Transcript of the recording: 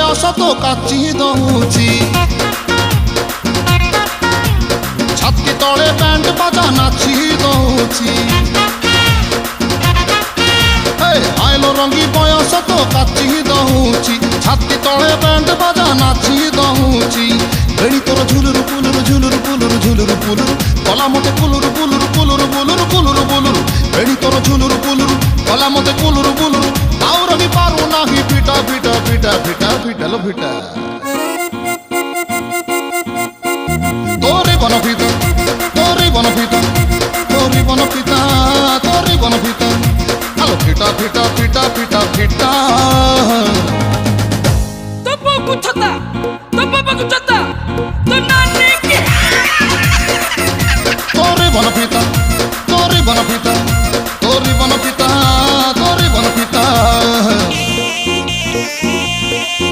ବୟସ ତ କାଚି ଦଉଛି ଛାତି ତଳେ ବ୍ୟାଣ୍ଡ ବାଜା ନାଚି ଦଉଛି ଆଇଲୋ ରଙ୍ଗୀ ବୟସ ତ କାଚି ଦଉଛି ଛାତି ତଳେ ବ୍ୟାଣ୍ଡ ବାଜା ନାଚି ଦଉଛି ବେଣୀ ତୋର ଝୁଲୁରୁ ପୁଲୁରୁ ଝୁଲୁରୁ ପୁଲୁରୁ ଝୁଲୁରୁ ପୁଲୁରୁ କଲା ମତେ କୁଲୁରୁ କୁଲୁରୁ କୁଲୁରୁ ବୁଲୁରୁ କୁଲୁରୁ ବୁଲୁରୁ ବେଣୀ ତୋର ଝୁଲୁରୁ ପୁଲୁରୁ କଲା ମତେ କୁଲୁରୁ ବୁଲୁରୁ ଆଉ ରହି ପାରୁ ନାହିଁ ଫିଟା ଫିଟା ଫିଟା ଫିଟା ଫିଟାଲ ଫିଟା ତୋରି ବନ ଫିତା ତୋରି ବନ ଫିତା ତୋରି ବନ ଫିତା ତୋରି ବନ ଫିତା আলো ফিটা ফিটা ফিটা ফিটা ফিটা তো বাবু ছতা তো বাবু ছতা তো নানি কি তোরে বন ফিতা